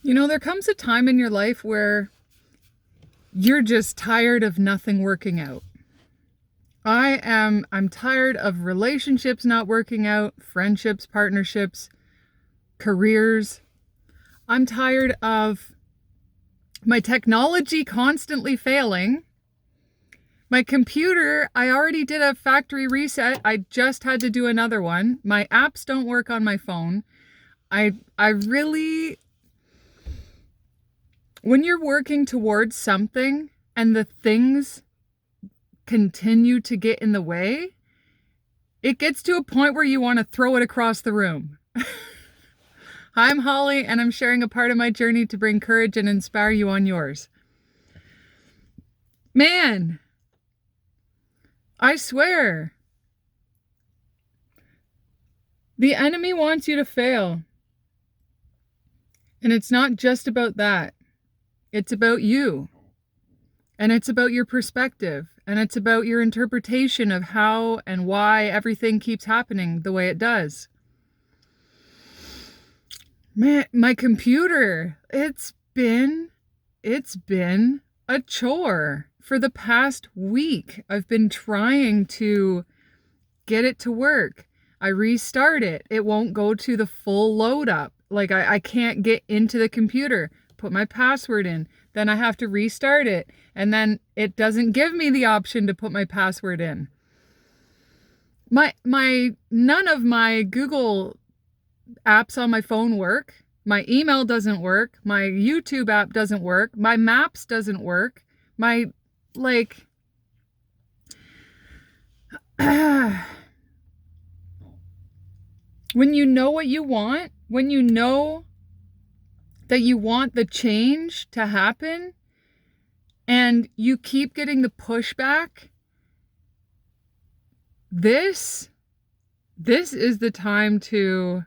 You know, there comes a time in your life where you're just tired of nothing working out. I'm tired of relationships not working out, friendships, partnerships, careers. I'm tired of my technology constantly failing. My computer, I already did a factory reset. I just had to do another one. My apps don't work on my phone. I really, when you're working towards something and the things continue to get in the way, it gets to a point where you want to throw it across the room. Hi, I'm Holly, and I'm sharing a part of my journey to bring courage and inspire you on yours. Man, I swear, the enemy wants you to fail. And it's not just about that. It's about you. And it's about your perspective. And it's about your interpretation of how and why everything keeps happening the way it does. Man, my computer, it's been a chore. For the past week, I've been trying to get it to work. I restart it. It won't go to the full load up. Like I can't get into the computer, put my password in. Then I have to restart it. And then it doesn't give me the option to put my password in. None of my Google apps on my phone work. My email doesn't work. My YouTube app doesn't work. My Maps doesn't work. When you know what you want, when you know that you want the change to happen and you keep getting the pushback, this is the time to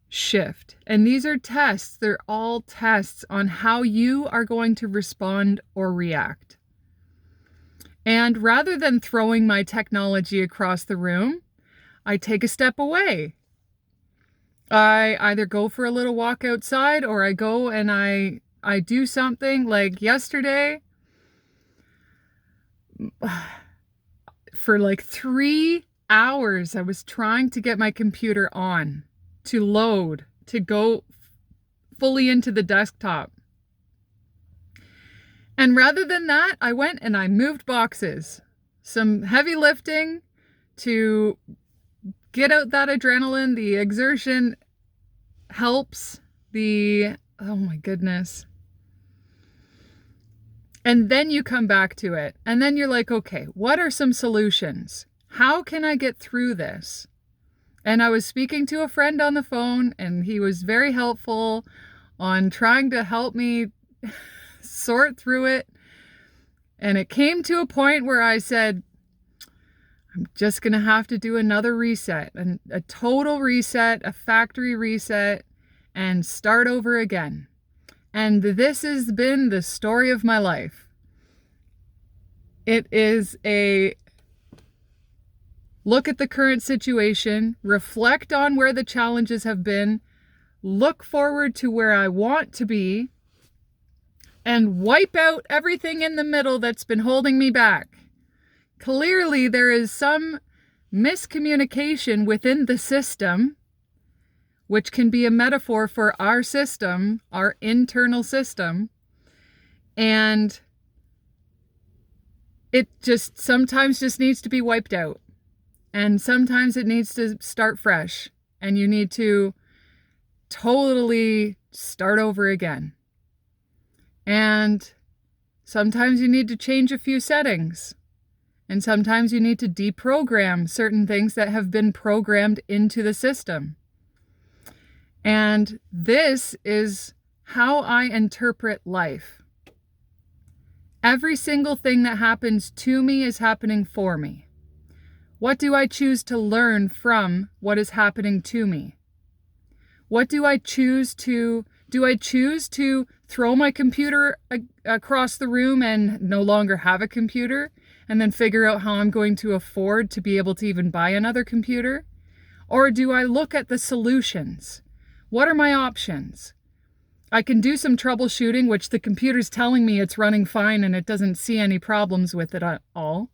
shift. And these are tests. They're all tests on how you are going to respond or react. And rather than throwing my technology across the room, I take a step away. I either go for a little walk outside or I go and I do something. Like yesterday, for like 3 hours, I was trying to get my computer on, to load, to go fully into the desktop. And rather than that, I went and I moved boxes. Some heavy lifting to get out that adrenaline. The exertion helps. Oh my goodness. And then you come back to it. And then you're like, okay, what are some solutions? How can I get through this? And I was speaking to a friend on the phone, and he was very helpful on trying to help me sort through it. And it came to a point where I said, I'm just going to have to do another reset, a total reset, a factory reset, and start over again. And this has been the story of my life. It is a look at the current situation, reflect on where the challenges have been, look forward to where I want to be, and wipe out everything in the middle that's been holding me back. Clearly, there is some miscommunication within the system, which can be a metaphor for our system, our internal system. And it just sometimes just needs to be wiped out. And sometimes it needs to start fresh. And you need to totally start over again. And sometimes you need to change a few settings. And sometimes you need to deprogram certain things that have been programmed into the system. And this is how I interpret life. Every single thing that happens to me is happening for me. What do I choose to learn from what is happening to me? What do I choose to throw my computer across the room and no longer have a computer, and then figure out how I'm going to afford to be able to even buy another computer? Or do I look at the solutions? What are my options? I can do some troubleshooting, which the computer's telling me it's running fine and it doesn't see any problems with it at all,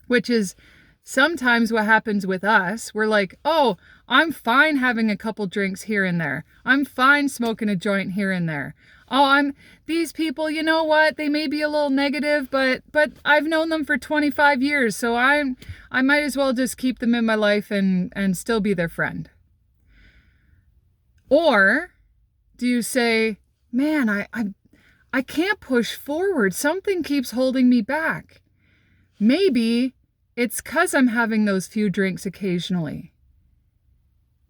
which is sometimes what happens with us. We're like, oh, I'm fine having a couple drinks here and there. I'm fine smoking a joint here and there. Oh, these people, you know what? They may be a little negative, but I've known them for 25 years, so I might as well just keep them in my life and still be their friend. Or do you say, man, I can't push forward. Something keeps holding me back. Maybe it's 'cause I'm having those few drinks occasionally.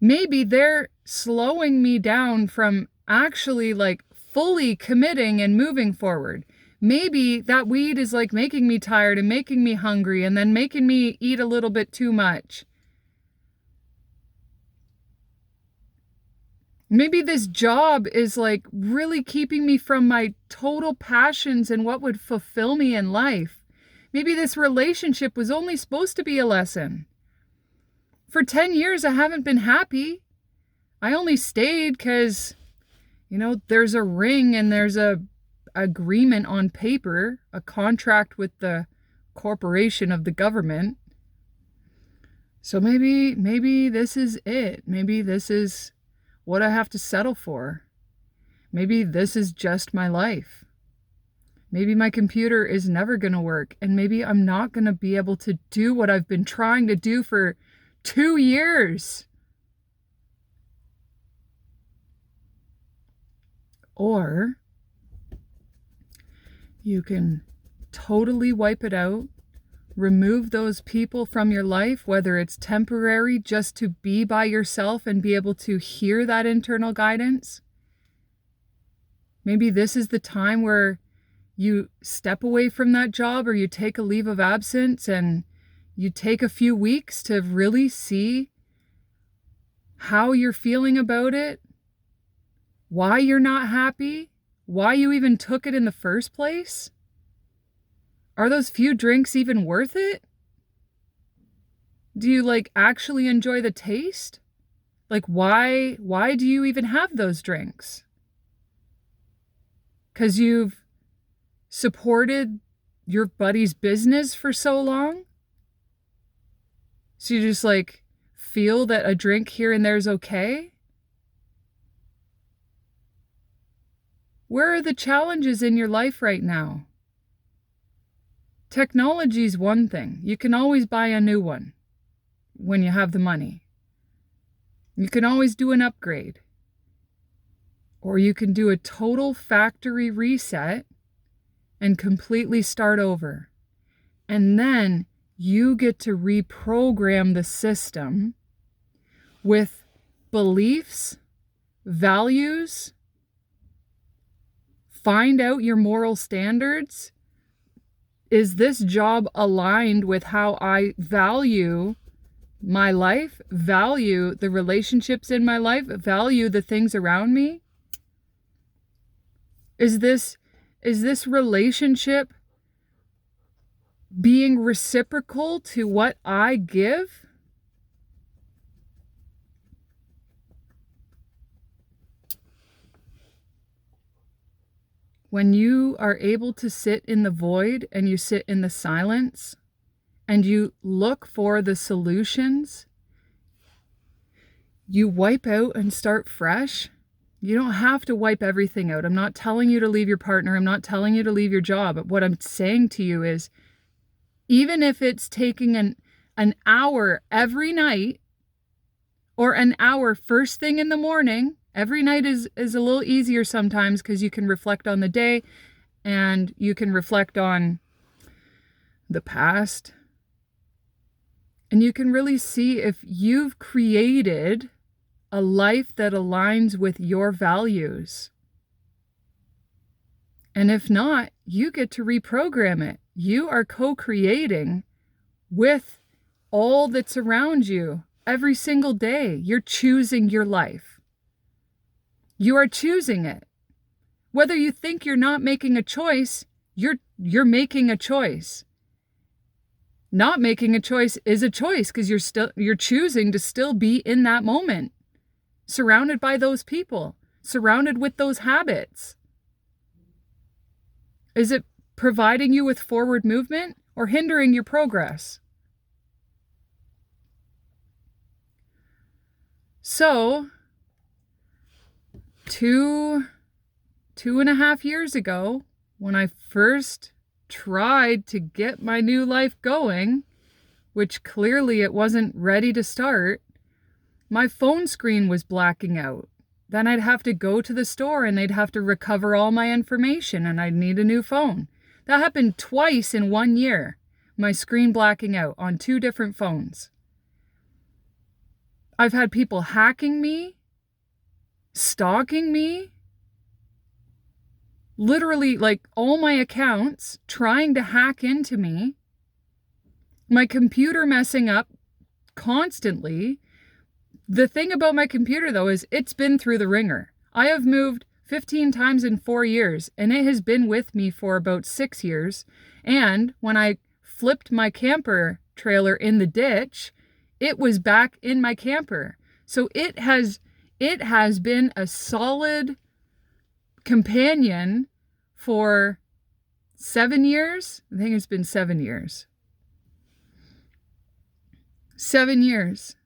Maybe they're slowing me down from actually like fully committing and moving forward. Maybe that weed is like making me tired and making me hungry and then making me eat a little bit too much. Maybe this job is like really keeping me from my total passions and what would fulfill me in life. Maybe this relationship was only supposed to be a lesson. For 10 years, I haven't been happy. I only stayed because, there's a ring and there's a agreement on paper, a contract with the corporation of the government. So maybe this is it. Maybe this is what I have to settle for. Maybe this is just my life. Maybe my computer is never going to work, and maybe I'm not going to be able to do what I've been trying to do for 2 years. Or you can totally wipe it out, remove those people from your life, whether it's temporary, just to be by yourself and be able to hear that internal guidance. Maybe this is the time where you step away from that job or you take a leave of absence and you take a few weeks to really see how you're feeling about it, why you're not happy, why you even took it in the first place. Are those few drinks even worth it? Do you actually enjoy the taste? Why do you even have those drinks? 'Cause you've supported your buddy's business for so long? So you just feel that a drink here and there is okay? Where are the challenges in your life right now? Technology is one thing. You can always buy a new one when you have the money. You can always do an upgrade. Or you can do a total factory reset and completely start over. And then you get to reprogram the system with beliefs, values, find out your moral standards. Is this job aligned with how I value my life, value the relationships in my life, value the things around me? Is this relationship being reciprocal to what I give? When you are able to sit in the void and you sit in the silence and you look for the solutions, you wipe out and start fresh. You don't have to wipe everything out. I'm not telling you to leave your partner. I'm not telling you to leave your job. But what I'm saying to you is, even if it's taking an hour every night or an hour first thing in the morning, every night is a little easier sometimes because you can reflect on the day and you can reflect on the past. And you can really see if you've created a life that aligns with your values. And if not, you get to reprogram it. You are co-creating with all that's around you every single day. You're choosing your life. You are choosing it. Whether you think you're not making a choice, you're making a choice. Not making a choice is a choice because you're choosing to still be in that moment, surrounded by those people. surrounded with those habits? Is it providing you with forward movement or hindering your progress? So, 2.5 years ago, when I first tried to get my new life going, which clearly it wasn't ready to start, my phone screen was blacking out. Then I'd have to go to the store and they'd have to recover all my information and I'd need a new phone. That happened twice in 1 year, my screen blacking out on 2 different phones. I've had people hacking me, stalking me, literally like all my accounts trying to hack into me, my computer messing up constantly. The thing about my computer though is it's been through the ringer. I have moved 15 times in 4 years and it has been with me for about 6 years. And when I flipped my camper trailer in the ditch, it was back in my camper. So it has been a solid companion for 7 years. I think it's been 7 years. 7 years.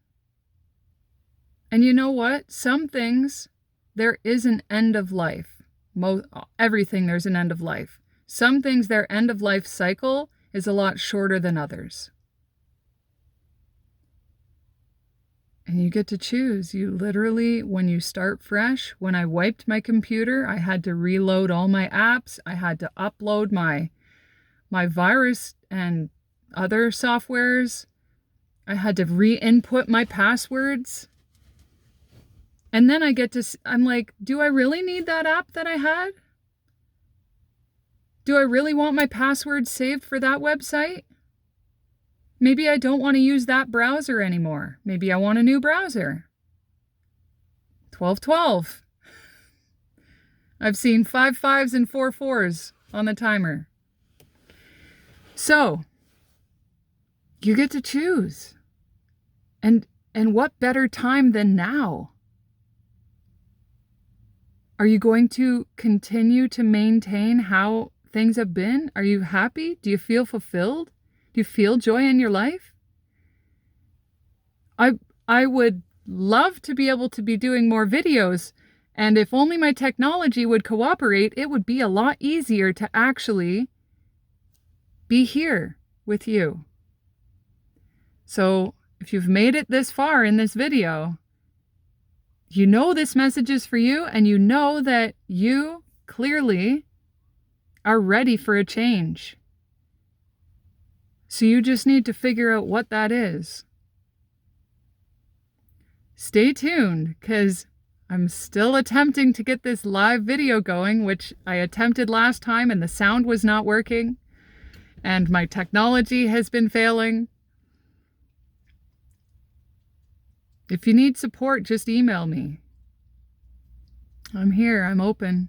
And you know what? Some things, there is an end of life. Everything, there's an end of life. Some things, their end of life cycle is a lot shorter than others. And you get to choose. You literally, when you start fresh, when I wiped my computer, I had to reload all my apps. I had to upload my virus and other softwares. I had to re-input my passwords. And then I'm like, do I really need that app that I had? Do I really want my password saved for that website? Maybe I don't want to use that browser anymore. Maybe I want a new browser. 1212. I've seen 5 5s and 4 4s on the timer. So, you get to choose. And what better time than now? Are you going to continue to maintain how things have been? Are you happy? Do you feel fulfilled? Do you feel joy in your life? I would love to be able to be doing more videos, and if only my technology would cooperate, it would be a lot easier to actually be here with you. So if you've made it this far in this video, you know this message is for you, and you know that you clearly are ready for a change. So you just need to figure out what that is. Stay tuned, because I'm still attempting to get this live video going, which I attempted last time and the sound was not working, and my technology has been failing. If you need support, just email me. I'm here, I'm open,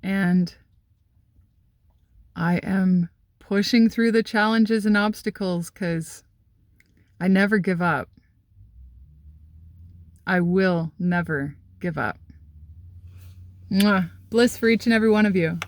and I am pushing through the challenges and obstacles because I never give up. I will never give up. Mwah. Bliss for each and every one of you.